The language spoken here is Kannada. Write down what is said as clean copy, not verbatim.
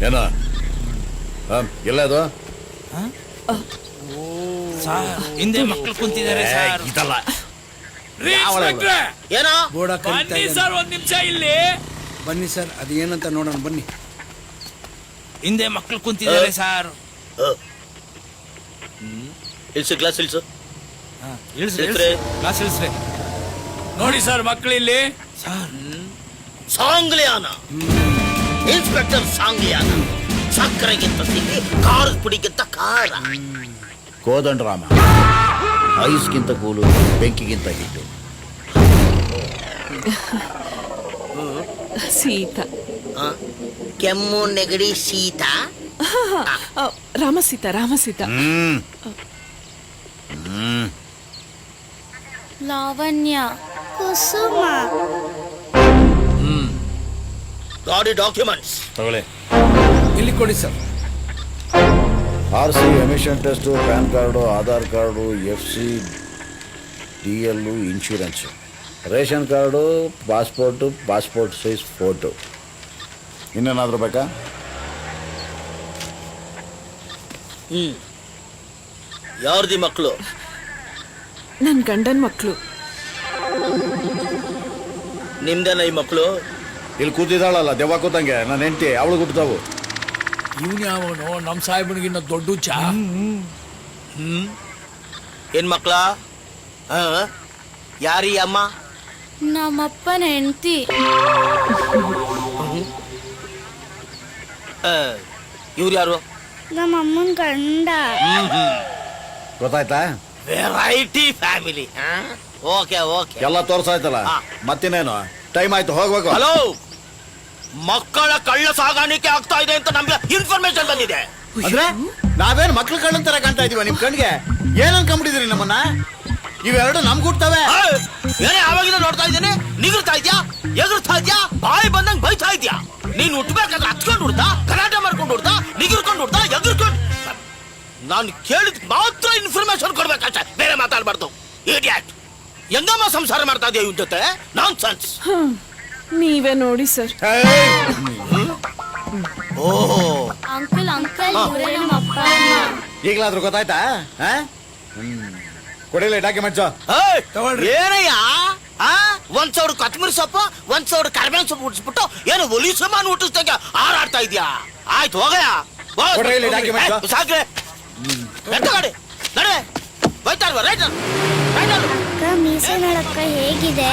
ಏನ ಎಲ್ಲ ಅದು ಹಿಂದೆ ಮಕ್ಕಳು ಕುಂತಿದ್ದಾರೆ ಸರ್. ಇದಲ್ಲ ಏನೋ ಬನ್ನಿ ಸರ್, ಒಂದ್ ನಿಮಿಷ ಇಲ್ಲಿ ಬನ್ನಿ ಸರ್, ಅದು ಏನಂತ ನೋಡೋಣ ಬನ್ನಿ. ಹಿಂದೆ ಮಕ್ಕಳು ಕುಂತಿದ್ದಾರೆ ಸರ್. ಇಳ್ಸು ಗ್ಲಾಸ್ ಇಳ್ಸು. ಇಳಿಸ್ರಿ ಗ್ಲಾಸ್ ಇಳಿಸ್ರಿ. ನೋಡಿ ಸರ್ ಮಕ್ಕಳು ಇಲ್ಲಿ ಸರ್. ಸಾಂಗ್ಲಿಯಾನ ಇನ್ಸ್ಪೆಕ್ಟರ್ ಸಾಂಗ್ಲಿಯಾನ. ಸಕ್ಕರೆಗಿಂತ ಸಿಹಿ, ಖಾರದ ಪುಡಿಗಿಂತ ಖಾರ. ಕೋದಂಡರಾಮ ಐಸ್ಗಿಂತ ಕೂಲು, ಬೆಂಕಿಗಿಂತ ಹಿಟ್ಟು. ಸೀತಾ. ಕೆಮ್ಮು ನೆಗಡಿ ಶೀತ. ರಾಮಸೀತಾ ರಾಮಸೀತಾ. ಲಾವಣ್ಯ, ಕುಸುಮ. ಗಾಡಿ ಡಾಕ್ಯುಮೆಂಟ್ಸ್ ತಗೊಳ್ಳಿ. ಇಲ್ಲಿ ಕೊಡಿ sir. RC, emission test, PAN card, Aadhaar card, FC, DL, insurance, ration card, passport, passport size photo. ಇನ್ನೇನಾದರೂ ಬೇಕಾ? ಯಾರ್ದಿ ಮಕ್ಕಳು? ನನ್ನ ಗಂಡನ ಮಕ್ಕಳು. ನಿಮ್ದೇನ ಈ ಮಕ್ಕಳು? ಇಲ್ಲಿ ಕೂತಿದ್ದಾಳಲ್ಲ ದೆವ್ವ ಕೂತಂಗೆ ನನ್ನ ಹೆಂಡತಿ, ಅವಳು ಹುಟ್ಟುತ್ತಾವು. ಇವನ್ ಯಾವನು ನಮ್ ಸಾಹೇಬನಿಗಿನ್ನ ದೊಡ್ಡ ಚಾ. ಏನ್ ಮಕ್ಕಳ? ಯಾರೀ ಅಮ್ಮ? ನಮ್ಮಪ್ಪನ ಹೆಂಡತಿ. ಇವ್ರು ಯಾರು? ನಮ್ಮಮ್ಮನ ಗಂಡ. ಗೊತ್ತಾಯ್ತಾ? Variety family. ಓಕೆ ಓಕೆ, ಎಲ್ಲ ತೋರ್ಸಾಯ್ತಲ್ಲ, ಮತ್ತಿನ್ನೇನು? ಟೈಮ್ ಆಯ್ತು, ಹೋಗ್ಬೇಕು. ಹಲೋ, ಮಕ್ಕಳ ಕಳ್ಳ ಸಾಗಾಣಿಕೆ ಆಗ್ತಾ ಇದೆ ಅಂತ ನಮ್ಗೆ ಇನ್ಫಾರ್ಮೇಶನ್ ಬಂದಿದೆ. ಅಂದ್ರೆ ನಾವೇನು ಮಕ್ಳು ಕಳ್ಳಂತರ ಕಾಣ್ತಾ ಇದೀವ ನಿಮ್ ಕಣ್ಗೆ? ಏನ್ ಅನ್ಕೊಂಡ್ಬಿಟ್ಟಿದ್ರಿ ನಮ್ಮನ್ನ? ಇವೆರಡು ನಮ್ಗೆ ಹುಟ್ಟವೆ. ಏನೇ ಆವಾಗಿಂದ ನೋಡ್ತಾ ಇದ್ದೇನೆ, ನಿಗರ್ತಾ ಇದ್ಯಾ, ಎಗರ್ತಾ ಇದ್ಯಾ, ಬಾಯಿ ಬಂದಂಗ್ ಬೈತಾ ಇದ್ಯಾ. ನೀನ್ ಹುಟ್ಟಬೇಕಾದ್ರೆ ಹಚ್ಕೊಂಡು ಹುಡ್ತಾ, ಗಲಾಟೆ ಮಾಡ್ಕೊಂಡು ಹುಡ್ತಾ, ನಿಗಿರ್ಕೊಂಡು ಹುಡ್ತಾ, ಎಗರ್ಕೊಂಡು. ನಾನು ಕೇಳಿದ್ ಮಾತ್ರ ಇನ್ಫಾರ್ಮೇಶನ್ ಕೊಡ್ಬೇಕಷ್ಟೇ, ಬೇರೆ ಮಾತಾಡ್ಬಾರ್ದು. ಇಡಿಯಟ್, ಹೆಂಗಮ್ಮ ಸಂಸಾರ ಮಾಡ್ತಾ ಇದೆಯಾ ಇವ್ನ ಜೊತೆ? ನಾನ್ ಸೆನ್ಸ್. ನೀವೇ ನೋಡಿ ಸರ್. ಓಹೋ, ಅಂಕಲ್ ಅಂಕಲ್, ಇವರೇ ನಮ್ಮ ಅಪ್ಪ ಅಮ್ಮ. ಈಗಲಾದ್ರೂ ಗೊತ್ತಾಯ್ತಾ? ಕೊಡಿಲ್ಲ ಡಾಕ್ಯುಮೆಂಟ್ಸ್. ಏನಯ್ಯ? ಒಂದ್ ಸಾವಿರ ಕೊತ್ತಂಬರಿ ಸೊಪ್ಪು, ಒಂದ್ ಸಾವಿರ ಕರ್ಬೇವಿನ ಸೊಪ್ಪು ಹುಟ್ಟಿಸ್ಬಿಟ್ಟು ಏನು ಒಲಿ ಸಾಮಾನು ಹುಟ್ಟಿಸ್ದಾಗ ಹಾರಾಡ್ತಾ ಇದ್ಯಾ? ಆಯ್ತು ಹೋಗಯ್ಯ, ಸಾಕ್ರೆ ಗಾಡಿ ನಡೆ. ಬೈತಾ ಇಲ್ವಾ? ರೈಟ್ ಅಕ್ಕ, ಮೀಸೆ ನೋಡಕ್ಕ ಹೇಗಿದೆ?